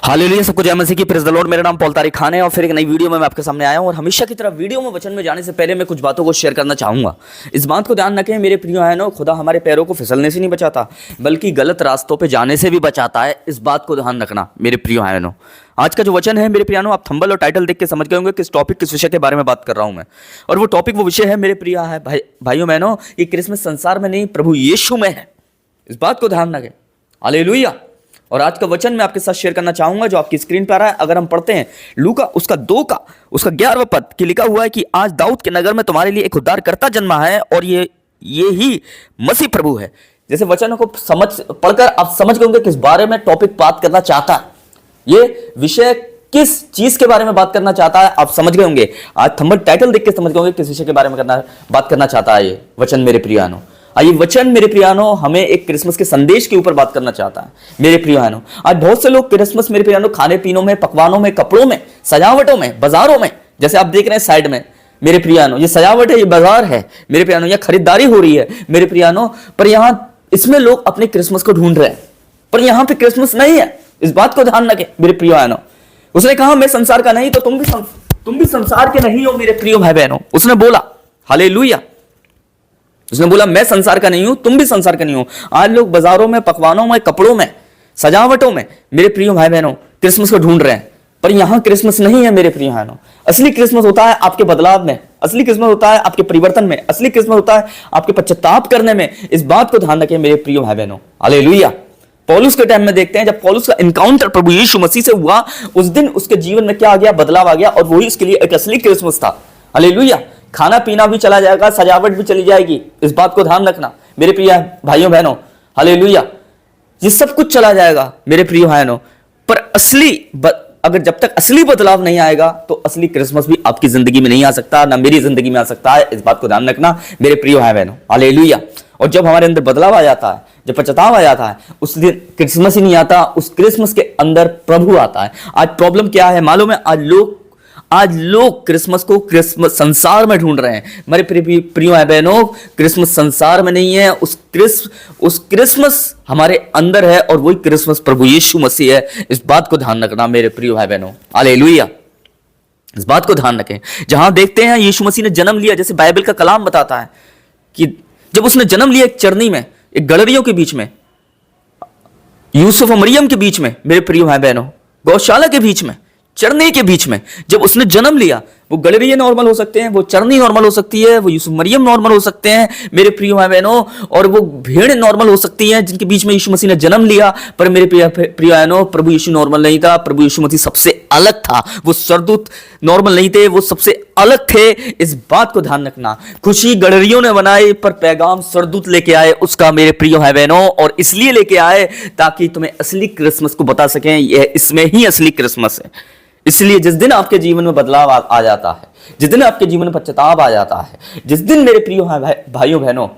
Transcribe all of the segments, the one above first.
Hallelujah, सबको जय मसीह की। Praise the Lord. मेरा नाम पॉल तारिक खान है और फिर एक नई वीडियो में मैं आपके सामने आया हूं। और हमेशा की तरह वीडियो में वचन में जाने से पहले मैं कुछ बातों को शेयर करना चाहूंगा। इस बात को ध्यान रखें मेरे प्रिय भाइयों, खुदा हमारे पैरों को फिसलने से नहीं बचाता बल्कि गलत रास्तों पर जाने से भी बचाता है। इस बात को ध्यान रखना मेरे प्रिय भाइयों। आज का जो वचन है मेरे प्रियानो, आप थंबल और टाइटल देख के समझ गए होंगे किस टॉपिक, किस विषय के बारे में बात कर रहा हूं मैं। और वो टॉपिक, वो विषय है मेरे प्रिय भाइयों बहनों, ये क्रिसमस संसार में नहीं प्रभु यीशु में है। इस बात को ध्यान रखें। हालेलुया। और आज का वचन मैं आपके साथ शेयर करना चाहूंगा जो आपकी स्क्रीन पर आ रहा है। अगर हम पढ़ते हैं लूका उसका 11वां पद कि लिखा हुआ है कि आज दाऊद के नगर में तुम्हारे लिए एक उद्धारकर्ता जन्मा है और ये ही मसीह प्रभु है। जैसे वचनों को पढ़कर आप समझ गए होंगे किस बारे में टॉपिक बात करना चाहता है, ये विषय किस चीज के बारे में बात करना चाहता है, आप समझ गए होंगे। आज थंबनेल टाइटल देख के समझ गए होंगे किस विषय के बारे में बात करना चाहता है ये वचन मेरे प्रियानो। ये वचन मेरे प्रियानो हमें एक क्रिसमस के संदेश के ऊपर बात करना चाहता है मेरे प्रियानो। आज बहुत से लोग क्रिसमस मेरे प्रियानो खाने पीनों में, पकवानों में, कपड़ों में, सजावटों में, बाजारों में, जैसे आप देख रहे हैं साइड में मेरे प्रियानो, ये सजावट है, ये बाजार है मेरे प्रियानो, यह खरीदारी हो रही है मेरे प्रियानो। पर यहां इसमें लोग अपने क्रिसमस को ढूंढ रहे हैं, पर यहां पे क्रिसमस नहीं है। इस बात को ध्यान रखें मेरे प्रियानो। उसने कहा मैं संसार का नहीं तो तुम भी संसार के नहीं हो मेरे प्रिय भाई बहनों। उसने बोला हालेलुया, उसने बोला मैं संसार का नहीं हूं, तुम भी संसार का नहीं हो। आज लोग बाजारों में, पकवानों में, कपड़ों में, सजावटों में मेरे प्रिय भाई बहनों क्रिसमस को ढूंढ रहे हैं, पर यहां क्रिसमस नहीं है मेरे प्रिय बहनों। असली क्रिसमस होता है आपके बदलाव में, असली क्रिसमस होता है आपके परिवर्तन में, असली क्रिसमस होता है आपके पश्चाताप करने में। इस बात को ध्यान रखें मेरे प्रिय भाई बहनों। हालेलुया। पौलुस के टाइम में देखते हैं जब पौलुस का इनकाउंटर प्रभु यीशु मसीह से हुआ, उस दिन उसके जीवन में क्या आ गया, बदलाव आ गया, और वही उसके लिए एक असली क्रिसमस था। हालेलुया। खाना पीना भी चला जाएगा, सजावट भी चली जाएगी, इस बात को ध्यान रखना मेरे प्रिय भाइयों बहनों। हालेलुया। ये सब कुछ चला जाएगा मेरे प्रिय भाइयों, पर अगर जब तक असली बदलाव नहीं आएगा तो असली क्रिसमस भी आपकी जिंदगी में नहीं आ सकता, ना मेरी जिंदगी में आ सकता है। इस बात को ध्यान रखना मेरे प्रिय भाई बहनों। हालेलुया। और जब हमारे अंदर बदलाव आ जाता है, जब पश्चाताप आ जाता है, उस दिन क्रिसमस ही नहीं आता, उस क्रिसमस के अंदर प्रभु आता है। आज प्रॉब्लम क्या है मालूम है? आज लोग क्रिसमस को क्रिसमस संसार में ढूंढ रहे हैं मेरे प्रिय भाई बहनों। क्रिसमस संसार में नहीं है, उस क्रिसमस हमारे अंदर है, और वही क्रिसमस प्रभु यीशु मसीह है। इस बात को ध्यान रखना मेरे प्रिय भाई बहनों। हालेलुया। इस बात को ध्यान रखें। जहां देखते हैं यीशु मसीह ने जन्म लिया, जैसे बाइबल का कलाम बताता है कि जब उसने जन्म लिया एक चरनी में, एक गड़रियों के बीच में, यूसुफ और मरियम के बीच में मेरे प्रिय भाई बहनों, गौशाला के बीच में, चरनी के बीच में जब उसने जन्म लिया, वो गड़रिये नॉर्मल हो सकते हैं, वो चरनी नॉर्मल हो सकती है, वो यूसुफ मरियम नॉर्मल हो सकते हैं मेरे प्रिय भाई बहनों, और वो भेड़ नॉर्मल हो सकती हैं जिनके बीच में यीशु मसीह ने जन्म लिया। पर मेरे प्रिय बहनों, प्रभु यीशु नॉर्मल नहीं था, प्रभु यीशु मसीह सबसे अलग था। वो सरदूत नॉर्मल नहीं थे, वो सबसे अलग थे। इस बात को ध्यान रखना। खुशी गड़रियों ने बनाई पर पैगाम सरदूत लेके आए उसका मेरे प्रिय भाई बहनों, और इसलिए लेके आए ताकि तुम्हें असली क्रिसमस को बता सकें, यह इसमें ही असली क्रिसमस है। इसलिए जिस दिन आपके जीवन में बदलाव आ जाता है, जिस दिन आपके जीवन में पश्चाताप आ जाता है, जिस दिन मेरे प्रिय भाइयों बहनों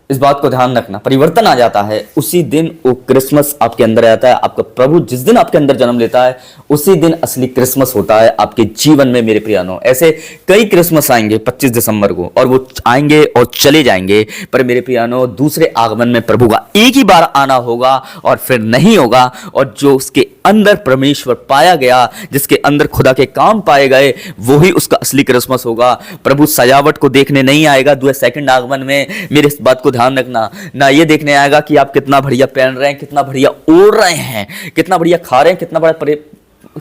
इस बात को ध्यान रखना, परिवर्तन आ जाता है, उसी दिन वो क्रिसमस आपके अंदर आता है। आपका प्रभु जिस दिन आपके अंदर जन्म लेता है, उसी दिन असली क्रिसमस होता है आपके जीवन में मेरे प्रियानो। ऐसे कई क्रिसमस आएंगे 25 दिसंबर को, और वो आएंगे और चले जाएंगे, पर मेरे प्रियानो दूसरे आगमन में प्रभु का एक ही बार आना होगा और फिर नहीं होगा। और जो उसके अंदर परमेश्वर पाया गया, जिसके अंदर खुदा के काम पाए गए, वही उसका असली क्रिसमस होगा। प्रभु सजावट को देखने नहीं आएगा सेकंड आगमन में। मेरे इस बात को ध्यान रखना। ना ये देखने आएगा कि आप कितना बढ़िया पहन रहे हैं, कितना बढ़िया ओढ़ रहे हैं, कितना बढ़िया खा रहे हैं, कितना बड़ा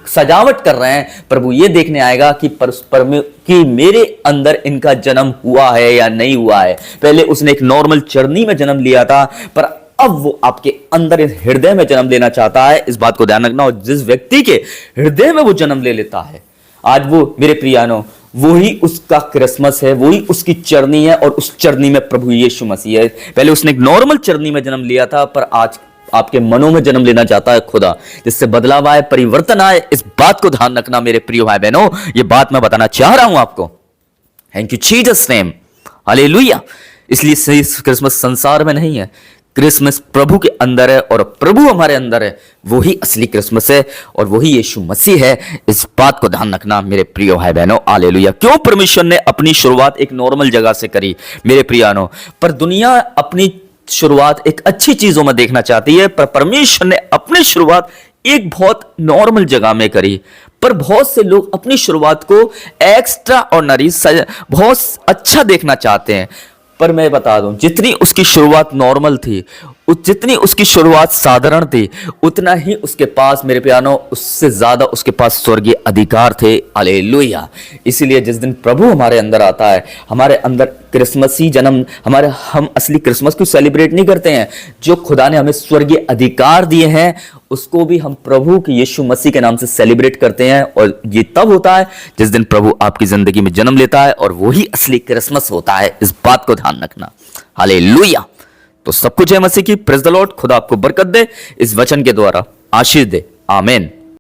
सजावट कर रहे हैं। प्रभु ये देखने आएगा कि मेरे अंदर इनका जन्म हुआ है या नहीं हुआ है। पहले उसने एक नॉर्मल चरनी में जन्म लिया था, पर अब वो आपके अंदर हृदय में जन्म लेना चाहता है। इस बात को ध्यान रखना। और जिस व्यक्ति के हृदय में वो जन्म ले लेता है, आज वो मेरे प्रियानो, वही उसका क्रिसमस है, वही उसकी चरनी है, और उस चरनी में प्रभु यीशु मसीह है। पहले उसने एक नॉर्मल चरनी में जन्म लिया था, पर आज आपके मनों में जन्म लेना चाहता है खुदा, जिससे बदलाव आए, परिवर्तन आए। इस बात को ध्यान रखना मेरे प्रिय भाई बहनों। ये बात मैं बताना चाह रहा हूं आपको। Thank you Jesus name. Hallelujah. इसलिए क्रिसमस संसार में नहीं है, क्रिसमस प्रभु के अंदर है, और प्रभु हमारे अंदर है, वही असली क्रिसमस है, और वही यीशु मसीह है। इस बात को ध्यान रखना मेरे प्रिय भाई बहनों। हालेलुया। क्यों परमेश्वर ने अपनी शुरुआत एक नॉर्मल जगह से करी मेरे प्रियानो, पर दुनिया अपनी शुरुआत एक अच्छी चीजों में देखना चाहती है, पर परमेश्वर ने अपनी शुरुआत एक बहुत नॉर्मल जगह में करी, पर बहुत से लोग अपनी शुरुआत को एक्स्ट्रा ऑर्डिनरी बहुत अच्छा देखना चाहते हैं। पर मैं बता दूं, जितनी उसकी शुरुआत नॉर्मल थी, जितनी उसकी शुरुआत साधारण थी, उतना ही उसके पास मेरे प्यारो, उससे ज्यादा उसके पास स्वर्गीय अधिकार थे। हालेलुया। इसीलिए जिस दिन प्रभु हमारे अंदर आता है, हमारे अंदर क्रिसमसी जन्म, हम असली क्रिसमस को सेलिब्रेट नहीं करते हैं। जो खुदा ने हमें स्वर्गीय अधिकार दिए हैं, उसको भी हम प्रभु के यीशु मसीह के नाम से सेलिब्रेट करते हैं। और ये तब होता है जिस दिन प्रभु आपकी जिंदगी में जन्म लेता है, और वही असली क्रिसमस होता है। इस बात को ध्यान रखना। हालेलुया। तो सब कुछ है मसीह की। Praise the Lord. खुदा आपको बरकत दे, इस वचन के द्वारा आशीष दे। आमीन।